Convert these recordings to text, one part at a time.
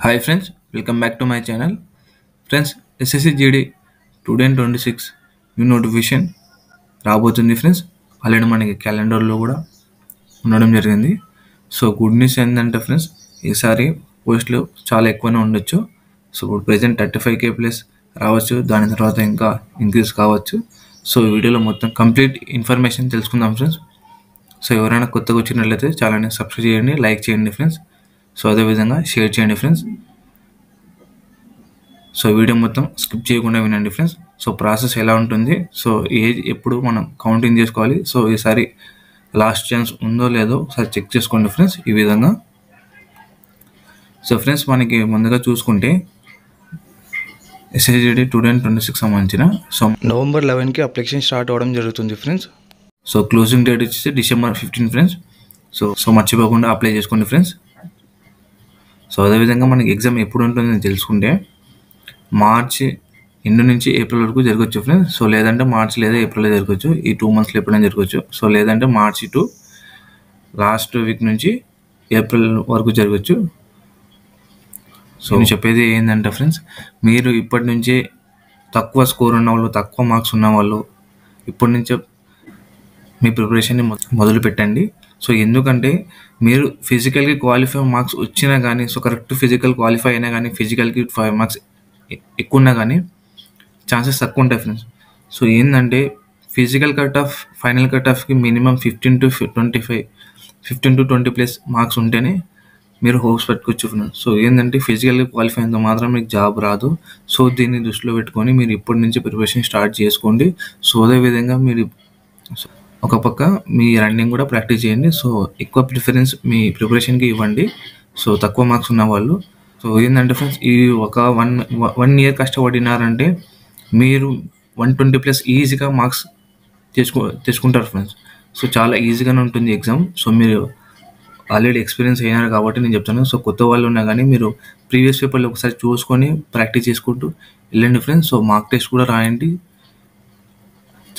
Hi friends, welcome back to my channel. Friends, SSC GD 2026 new notification రాబోతుంది friends. Already మనకి క్యాలెండర్లో కూడా ఉండడం జరిగింది. సో గుడ్ న్యూస్ ఏంటంటే ఫ్రెండ్స్, ఈసారి పోస్టులు చాలా ఎక్కువనే ఉండొచ్చు. సో ఇప్పుడు ప్రెజెంట్ 35K ప్లస్ రావచ్చు, దాని తర్వాత ఇంకా ఇంక్రీజ్ కావచ్చు. సో ఈ వీడియోలో మొత్తం కంప్లీట్ ఇన్ఫర్మేషన్ తెలుసుకుందాం ఫ్రెండ్స్. సో ఎవరైనా కొత్తగా వచ్చినట్లయితే ఛానల్ని సబ్స్క్రైబ్ చేయండి, లైక్ చేయండి ఫ్రెండ్స్. సో అదేవిధంగా షేర్ చేయండి ఫ్రెండ్స్. సో వీడియో మొత్తం స్కిప్ చేయకుండా వినండి ఫ్రెండ్స్. సో ప్రాసెస్ ఎలా ఉంటుంది, సో ఏజ్ ఎప్పుడు మనం కౌంటింగ్ చేసుకోవాలి, సో ఈసారి లాస్ట్ ఛాన్స్ ఉందో లేదో ఒకసారి చెక్ చేసుకోండి ఫ్రెండ్స్. ఈ విధంగా సో ఫ్రెండ్స్, మనకి ముందుగా చూసుకుంటే ఎస్ఎస్సిజిడి 2026 సంబంధించిన సో నవంబర్ 11కి అప్లికేషన్ స్టార్ట్ అవ్వడం జరుగుతుంది ఫ్రెండ్స్. సో క్లోజింగ్ డేట్ వచ్చేసి December 15 ఫ్రెండ్స్. సో మర్చిపోకుండా అప్లై చేసుకోండి ఫ్రెండ్స్. సో అదేవిధంగా మనకి ఎగ్జామ్ ఎప్పుడు ఉంటుందని తెలుసుకుంటే మార్చి ఎండ్ నుంచి ఏప్రిల్ వరకు జరగవచ్చు ఫ్రెండ్స్. సో లేదంటే మార్చి లేదా ఏప్రిల్లో జరగవచ్చు, ఈ 2 monthsలో ఎప్పుడైనా జరగవచ్చు. సో లేదంటే మార్చి టు లాస్ట్ వీక్ నుంచి ఏప్రిల్ వరకు జరగవచ్చు. సో నేను చెప్పేది ఏంటంటే ఫ్రెండ్స్, మీరు ఇప్పటి నుంచే తక్కువ స్కోర్ ఉన్న వాళ్ళు, తక్కువ మార్క్స్ ఉన్న వాళ్ళు ఇప్పటి నుంచే మీ ప్రిపరేషన్ని మొదలు పెట్టండి. సో ఎందుకంటే మీరు ఫిజికల్కి క్వాలిఫై మార్క్స్ వచ్చినా కానీ, సో కరెక్ట్ ఫిజికల్ క్వాలిఫై అయినా కానీ, ఫిజికల్కి 5 marks ఎక్కువ ఉన్నా కానీ ఛాన్సెస్ తక్కువ ఉంటాయి ఫ్రెండ్స్. సో ఏంటంటే physical cut off, final cut ఆఫ్కి minimum 15 to 25, 15 to 20 plus marks ఉంటేనే మీరు హోప్స్ పెట్టుకోవచ్చు ఫ్రెండ్స్. సో ఏంటంటే ఫిజికల్గా క్వాలిఫై అయినంత మాత్రం మీకు జాబ్ రాదు. సో దీన్ని దృష్టిలో పెట్టుకొని మీరు ఇప్పటి నుంచి ప్రిపరేషన్ స్టార్ట్ చేసుకోండి. సో అదేవిధంగా మీరు ఒక పక్క మీ రన్నింగ్ కూడా ప్రాక్టీస్ చేయండి. సో ఎక్కువ ప్రిఫరెన్స్ మీ ప్రిపరేషన్కి ఇవ్వండి. సో తక్కువ మార్క్స్ ఉన్న వాళ్ళు, సో ఏంటంటే ఫ్రెండ్స్, ఈ ఒక వన్ ఇయర్ కష్టపడినారంటే మీరు 120 ప్లస్ ఈజీగా మార్క్స్ తెచ్చుకుంటారు ఫ్రెండ్స్. సో చాలా ఈజీగానే ఉంటుంది ఎగ్జామ్. సో మీరు ఆల్రెడీ ఎక్స్పీరియన్స్ అయినారు కాబట్టి నేను చెప్తాను. సో కొత్త వాళ్ళు ఉన్నా కానీ మీరు ప్రీవియస్ పేపర్లు ఒకసారి చూసుకొని ప్రాక్టీస్ చేసుకుంటూ వెళ్ళండి ఫ్రెండ్స్. సో మార్క్ టెస్ట్ కూడా రాయండి,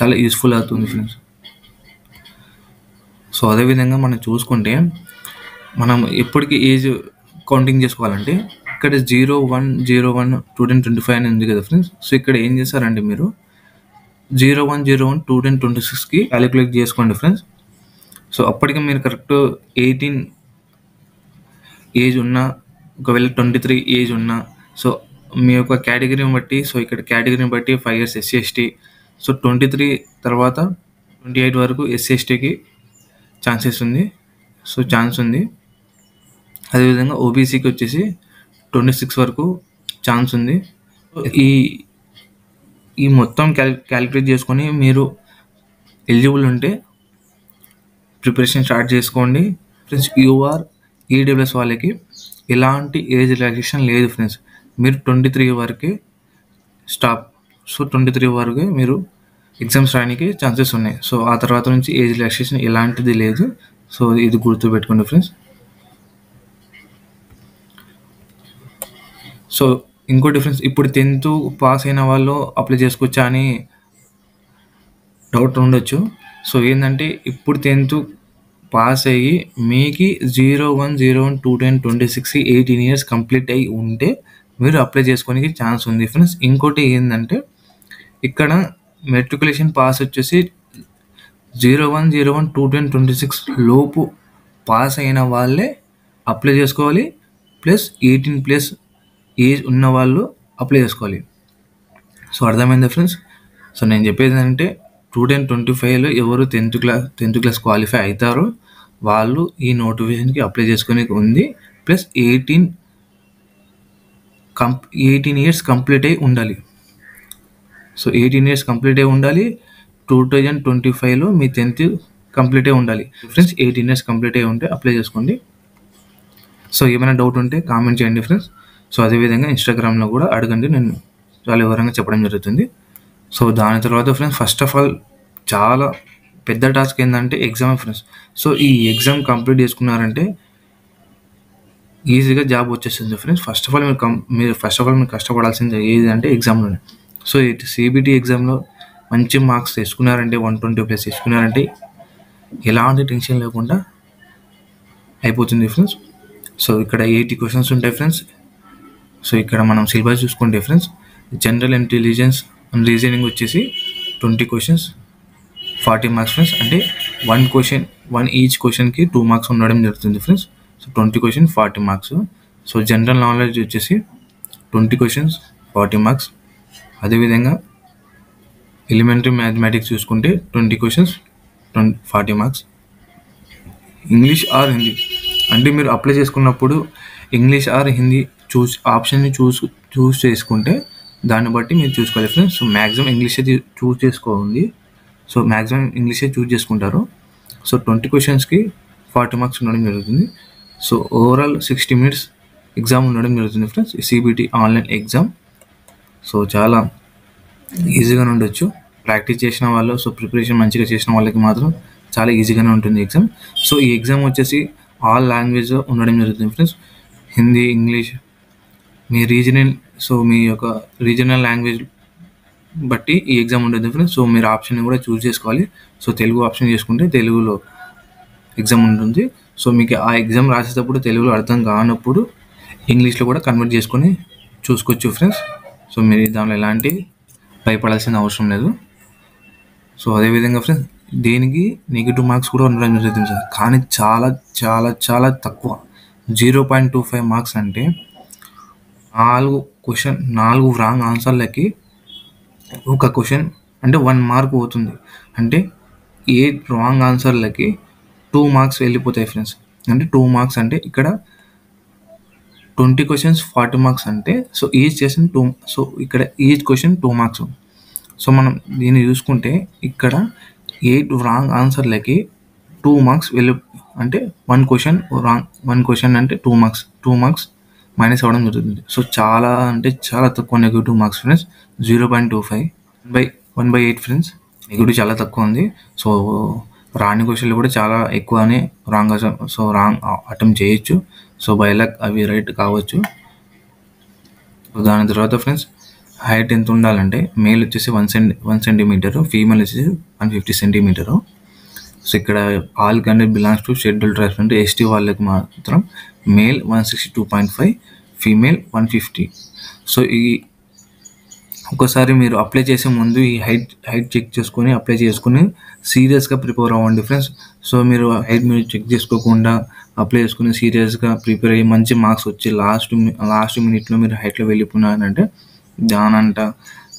చాలా యూస్ఫుల్ అవుతుంది ఫ్రెండ్స్. సో అదేవిధంగా మనం చూసుకుంటే మనం ఎప్పటికీ ఏజ్ కౌంటింగ్ చేసుకోవాలంటే ఇక్కడ 0101 2025 అని ఉంది కదా ఫ్రెండ్స్. సో ఇక్కడ ఏం చేస్తారంటే మీరు 0101 2026కి క్యాలిక్యులేట్ చేసుకోండి ఫ్రెండ్స్. సో అప్పటికి మీరు కరెక్ట్ 18 ఏజ్ ఉన్నా, ఒకవేళ 23 ఏజ్ ఉన్నా, సో మీ యొక్క కేటగిరీని బట్టి, సో ఇక్కడ కేటగిరీని బట్టి 5 years SC/ST, సో 23 తర్వాత 28 వరకు SC/STకి ఛాన్సెస్ ఉంది, సో ఛాన్స్ ఉంది. అదేవిధంగా ఓబీసీకి వచ్చేసి 26 వరకు ఛాన్స్ ఉంది. ఈ మొత్తం క్యాలిక్యులేట్ చేసుకొని మీరు ఎలిజిబుల్ ఉంటే ప్రిపరేషన్ స్టార్ట్ చేసుకోండి ఫ్రెండ్స్. యూఆర్ ఈడబ్ల్యూఎస్ వాళ్ళకి ఎలాంటి ఏజ్ రిలాక్సేషన్ లేదు ఫ్రెండ్స్. మీరు 23 వరకే స్టాప్. సో 23 వరకే మీరు ఎగ్జామ్స్ రాయడానికి ఛాన్సెస్ ఉన్నాయి. సో ఆ తర్వాత నుంచి ఏజ్ రిలాక్సేషన్ ఎలాంటిది లేదు. సో ఇది గుర్తుపెట్టుకోండి ఫ్రెండ్స్. సో ఇంకో డిఫరెన్స్, ఇప్పుడు 10th పాస్ అయిన వాళ్ళు అప్లై చేసుకోవచ్చా అని డౌట్ ఉండొచ్చు. సో ఏంటంటే ఇప్పుడు 10th పాస్ అయ్యి మీకు 01/01/2026 18 years కంప్లీట్ అయ్యి ఉంటే మీరు అప్లై చేసుకోనికి ఛాన్స్ ఉంది ఫ్రెండ్స్. ఇంకోటి ఏంటంటే ఇక్కడ మెట్రికులేషన్ పాస్ వచ్చేసి 01/01/2026 లోపు పాస్ అయిన వాళ్ళే అప్లై చేసుకోవాలి, ప్లస్ 18 ప్లస్ ఏజ్ ఉన్న వాళ్ళు అప్లై చేసుకోవాలి. సో అర్థమైందా ఫ్రెండ్స్? సో నేను చెప్పేది ఏంటంటే 2025లో ఎవరు 10th క్లాస్ క్వాలిఫై అవుతారో వాళ్ళు ఈ నోటిఫికేషన్కి అప్లై చేసుకునే ఉంది, ప్లస్ 18 years కంప్లీట్ అయి ఉండాలి. సో 18 years కంప్లీట్ అయి ఉండాలి. 2025లో మీ 10th కంప్లీట్ అయి ఉండాలి ఫ్రెండ్స్. 18 years కంప్లీట్ అయి ఉంటే అప్లై చేసుకోండి. సో ఏమైనా డౌట్ ఉంటే కామెంట్ చేయండి ఫ్రెండ్స్. సో అదేవిధంగా ఇన్స్టాగ్రామ్లో కూడా అడగండి, నేను చాలా వివరంగా చెప్పడం జరుగుతుంది. సో దాని తర్వాత ఫ్రెండ్స్, ఫస్ట్ ఆఫ్ ఆల్ చాలా పెద్ద టాస్క్ ఏంటంటే ఎగ్జామ్ ఫ్రెండ్స్. సో ఈ ఎగ్జామ్ కంప్లీట్ చేసుకున్నారంటే ఈజీగా జాబ్ వచ్చేస్తుంది ఫ్రెండ్స్. ఫస్ట్ ఆఫ్ ఆల్ మీరు కష్టపడాల్సింది ఏదంటే ఎగ్జామ్లోనే. సో ఇటు CBT ఎగ్జామ్లో మంచి మార్క్స్ తెచ్చుకున్నారంటే, 120 ప్లస్ తెచ్చుకున్నారంటే ఎలాంటి టెన్షన్ లేకుండా అయిపోతుంది ఫ్రెండ్స్. సో ఇక్కడ 80 questions ఉంటాయి ఫ్రెండ్స్. సో ఇక్కడ మనం సిలబస్ చూసుకుంటే friends, general intelligence and reasoning వచ్చేసి 20 క్వశ్చన్స్ 40 మార్క్స్ ఫ్రెండ్స్. అంటే ఈచ్ క్వశ్చన్కి 2 మార్క్స్ ఉండడం జరుగుతుంది friends. So 20 question 40 marks. So general knowledge వచ్చేసి 20 క్వశ్చన్స్ 40 మార్క్స్. అదేవిధంగా ఎలిమెంటరీ మ్యాథమెటిక్స్ చూసుకుంటే 20 questions 40 marks. English are Hindi అంటే మీరు అప్లై చేసుకున్నప్పుడు ఇంగ్లీష్ ఆర్ హిందీ ఆప్షన్ని చూస్ చేసుకుంటే దాన్ని బట్టి మీరు చూసుకోవాలి ఫ్రెండ్స్. సో మ్యాక్సిమం ఇంగ్లీషే చూస్ చేసుకోండి. సో మ్యాక్సిమం ఇంగ్లీషే చూస్ చేసుకుంటారు. సో 20 క్వశ్చన్స్కి 40 మార్క్స్ ఉండడం జరుగుతుంది. సో ఓవరాల్ 60 మినిట్స్ ఎగ్జామ్ ఉండడం జరుగుతుంది friends. CBT online exam. So చాలా ఈజీగానే ఉండొచ్చు ప్రాక్టీస్ చేసిన వాళ్ళు. సో ప్రిపరేషన్ మంచిగా చేసిన వాళ్ళకి మాత్రం చాలా ఈజీగానే ఉంటుంది ఎగ్జామ్. సో ఈ ఎగ్జామ్ వచ్చేసి ఆల్ లాంగ్వేజ్ ఉండడం జరుగుతుంది ఫ్రెండ్స్. హిందీ, ఇంగ్లీష్, మీ యొక్క రీజనల్ లాంగ్వేజ్ బట్టి ఈ ఎగ్జామ్ ఉంటుంది ఫ్రెండ్స్. సో మీరు ఆప్షన్ కూడా చూస్ చేసుకోవాలి. సో తెలుగు ఆప్షన్ చేసుకుంటే తెలుగులో ఎగ్జామ్ ఉంటుంది. సో మీకు ఆ ఎగ్జామ్ రాసేటప్పుడు తెలుగులో అర్థం కానప్పుడు ఇంగ్లీష్లో కూడా కన్వర్ట్ చేసుకొని చూసుకోవచ్చు ఫ్రెండ్స్. సో మీరు దానిలో ఎలాంటి భయపడాల్సిన అవసరం లేదు. సో అదేవిధంగా ఫ్రెండ్స్, దీనికి నెగిటివ్ మార్క్స్ కూడా ఉండడం జరుగుతుంది సార్. కానీ చాలా చాలా చాలా తక్కువ, 0.25 మార్క్స్. అంటే 4 రాంగ్ ఆన్సర్లకి ఒక క్వశ్చన్ అంటే 1 మార్క్ పోతుంది. అంటే 8 రాంగ్ ఆన్సర్లకి 2 మార్క్స్ వెళ్ళిపోతాయి ఫ్రెండ్స్. అంటే 2 మార్క్స్ అంటే ఇక్కడ 20 క్వశ్చన్స్ 40 మార్క్స్ అంటే సో ఈచ్ క్వశ్చన్ 2. సో ఇక్కడ ఈచ్ క్వశ్చన్ 2 మార్క్స్. సో మనం దీన్ని చూసుకుంటే ఇక్కడ 8 రాంగ్ ఆన్సర్లకి 2 మార్క్స్ అంటే 1 క్వశ్చన్ అంటే 2 మార్క్స్ మైనస్ అవ్వడం జరుగుతుంది. సో చాలా అంటే చాలా తక్కువ negative marks friends. 0.25 1/8 friends. Negative చాలా తక్కువ ఉంది. సో రాని క్వశ్చన్లు కూడా చాలా ఎక్కువనే రాంగ్ అటెంప్ట్ చేయొచ్చు. సో బై లక్ అవి రైట్ కావచ్చు. దాని తర్వాత ఫ్రెండ్స్, హైట్ ఎంత ఉండాలంటే మేల్ వచ్చేసి 1 సెంటీమీటరు, ఫీమేల్ వచ్చేసి 150 సెంటీమీటరు. సో ఇక్కడ all candidate belongs to schedule tribes అంటే ఎస్టీ వాళ్ళకి మాత్రం మేల్ 162.5, ఫీమేల్ 150. సో ఒకసారి మీరు అప్లై చేసే ముందు ఈ హైట్ చెక్ చేసుకొని అప్లై చేసుకుని సీరియస్గా ప్రిపేర్ అవ్వండి ఫ్రెండ్స్. సో మీరు హైట్ మీరు చెక్ చేసుకోకుండా అప్లై చేసుకుని సీరియస్గా ప్రిపేర్ అయ్యి మంచి మార్క్స్ వచ్చి లాస్ట్ మినిట్లో మీరు హైట్లో వెళ్ళిపోయినారంటే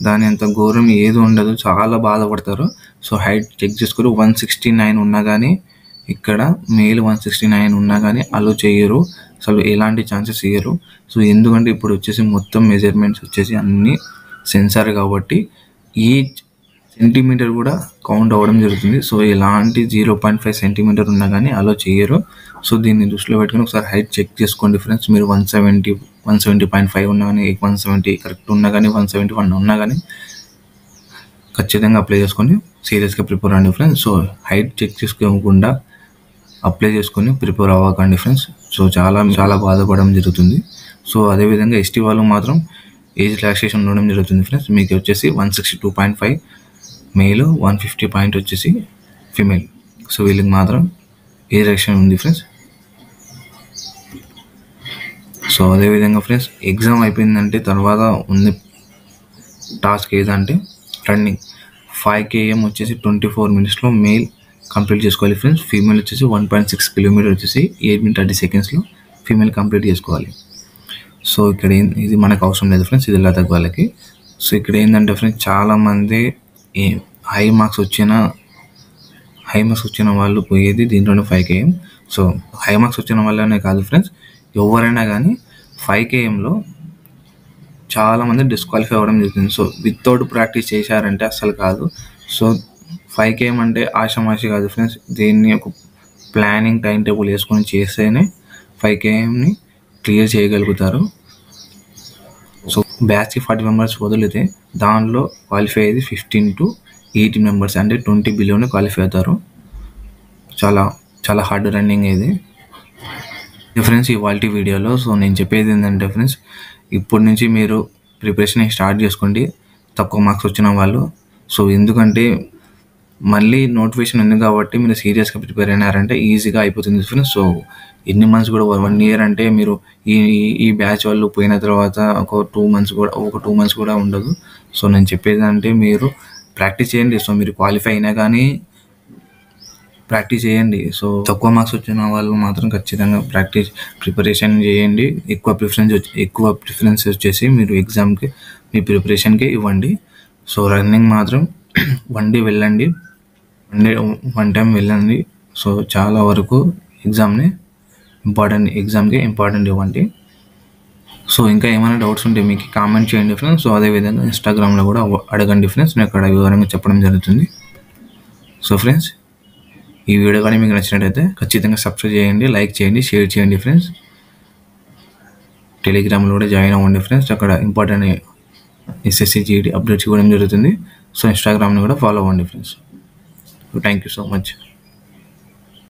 దాని అంత ఘోరం ఏది ఉండదు, చాలా బాధపడతారు. సో హైట్ చెక్ చేసుకొని 169 ఉన్నా కానీ, ఇక్కడ మేల్ 169 ఉన్నా కానీ అలో చేయరు, అసలు ఎలాంటి ఛాన్సెస్ ఇయ్యరు. సో ఎందుకంటే ఇప్పుడు వచ్చేసి మొత్తం మెజర్మెంట్స్ వచ్చేసి అన్నీ సెన్సార్ కాబట్టి ఈ సెంటీమీటర్ కూడా కౌంట్ అవ్వడం జరుగుతుంది. సో ఎలాంటి 0.5 సెంటీమీటర్ ఉన్నా కానీ అలో చేయరు. సో దీన్ని దృష్టిలో పెట్టుకుని ఒకసారి హైట్ చెక్ చేసుకోండి ఫ్రెండ్స్. మీరు 170.5 ఉన్నా కానీ, 170 కరెక్ట్ ఉన్నా కానీ, 171 ఉన్నా కానీ ఖచ్చితంగా అప్లై చేసుకొని సీరియస్గా ప్రిపేర్ అవ్వండి ఫ్రెండ్స్. సో హైట్ చెక్ చేసుకోకుండా అప్లై చేసుకొని ప్రిపేర్ అవ్వకండి ఫ్రెండ్స్. సో చాలా చాలా బాధపడడం జరుగుతుంది. సో అదేవిధంగా ఎస్టీ వాళ్ళు మాత్రం ఏజ్ రిలాక్సేషన్ ఉండడం జరుగుతుంది ఫ్రెండ్స్. మీకు వచ్చేసి 162.5 మేల్, 150 పాయింట్ వచ్చేసి ఫీమేల్. సో వీళ్ళకి మాత్రం ఏజ్ రిలాక్సేషన్ ఉంది ఫ్రెండ్స్. సో అదేవిధంగా ఫ్రెండ్స్, ఎగ్జామ్ అయిపోయిందంటే తర్వాత ఉంది టాస్క్ ఏదంటే రన్నింగ్. 5 km వచ్చేసి 24 minutesలో మేల్ కంప్లీట్ చేసుకోవాలి ఫ్రెండ్స్. ఫీమేల్ వచ్చేసి 1.6 కిలోమీటర్ వచ్చేసి 8 minutes 30 secondsలో ఫీమేల్ కంప్లీట్ చేసుకోవాలి. సో ఇక్కడ ఇది మనకు అవసరం లేదు ఫ్రెండ్స్, ఇది లదాఖ్ వాళ్ళకి. సో ఇక్కడ ఏంటంటే ఫ్రెండ్స్, చాలామంది హై మార్క్స్ వచ్చిన వాళ్ళు పోయేది దీంట్లోనే 5 km. సో హై మార్క్స్ వచ్చిన వాళ్ళనే కాదు ఫ్రెండ్స్, ఎవరైనా కానీ 5 kmలో చాలామంది డిస్క్వాలిఫై అవ్వడం జరుగుతుంది. సో వితౌట్ ప్రాక్టీస్ చేశారంటే అస్సలు కాదు. సో 5 km అంటే ఆషామాషి కాదు ఫ్రెండ్స్. దీన్ని ఒక ప్లానింగ్ టైం టేబుల్ వేసుకొని చేస్తేనే 5 kmని క్లియర్ చేయగలుగుతారు. సో బ్యాచ్కి 40 members వదిలితే దానిలో క్వాలిఫై అయ్యేది 15 to 18 members, అంటే 20 బిలోనే క్వాలిఫై అవుతారు. చాలా చాలా హార్డ్ రన్నింగ్ ఇది ఫ్రెండ్స్ ఇవాళ వీడియోలో. సో నేను చెప్పేది ఏంటంటే ఫ్రెండ్స్, ఇప్పటి నుంచి మీరు ప్రిపరేషన్ స్టార్ట్ చేసుకోండి తక్కువ మార్క్స్ వచ్చిన వాళ్ళు. సో ఎందుకంటే మళ్ళీ నోటిఫికేషన్ ఉంది కాబట్టి మీరు సీరియస్గా ప్రిపేర్ అయినారంటే ఈజీగా అయిపోతుంది ఫ్రెండ్స్. సో ఎన్ని మంత్స్ కూడా 1 ఇయర్ అంటే మీరు ఈ ఈ బ్యాచ్ వాళ్ళు పోయిన తర్వాత ఒక 2 మంత్స్ కూడా ఉండదు. సో నేను చెప్పేది అంటే మీరు ప్రాక్టీస్ చేయండి. సో మీరు క్వాలిఫై అయినా కానీ ప్రాక్టీస్ చేయండి. సో తక్కువ మార్క్స్ వచ్చిన వాళ్ళు మాత్రం ఖచ్చితంగా ప్రిపరేషన్ చేయండి. ఎక్కువ ప్రిఫరెన్స్ వచ్చేసి మీరు ఎగ్జామ్కి మీ ప్రిపరేషన్కి ఇవ్వండి. సో రన్నింగ్ మాత్రం 1 డే వెళ్ళండి, 1 టైం వెళ్ళండి. సో చాలా వరకు ఎగ్జామ్కి ఇంపార్టెంట్ ఇవ్వండి. సో ఇంకా ఏమైనా డౌట్స్ ఉంటే మీకు కామెంట్ చేయండి ఫ్రెండ్స్. సో అదేవిధంగా ఇన్స్టాగ్రామ్లో కూడా అడగండి ఫ్రెండ్స్, నేను అక్కడ వివరంగా చెప్పడం జరుగుతుంది. సో ఫ్రెండ్స్, ఈ వీడియో కానీ మీకు నచ్చినట్టయితే ఖచ్చితంగా సబ్స్క్రైబ్ చేయండి, లైక్ చేయండి, షేర్ చేయండి ఫ్రెండ్స్. టెలిగ్రామ్లో కూడా జాయిన్ అవ్వండి ఫ్రెండ్స్, అక్కడ ఇంపార్టెంట్ SSC GD అప్డేట్స్ ఇవ్వడం జరుగుతుంది. సో ఇన్స్టాగ్రామ్ని కూడా ఫాలో అవ్వండి friends. Thank you so much.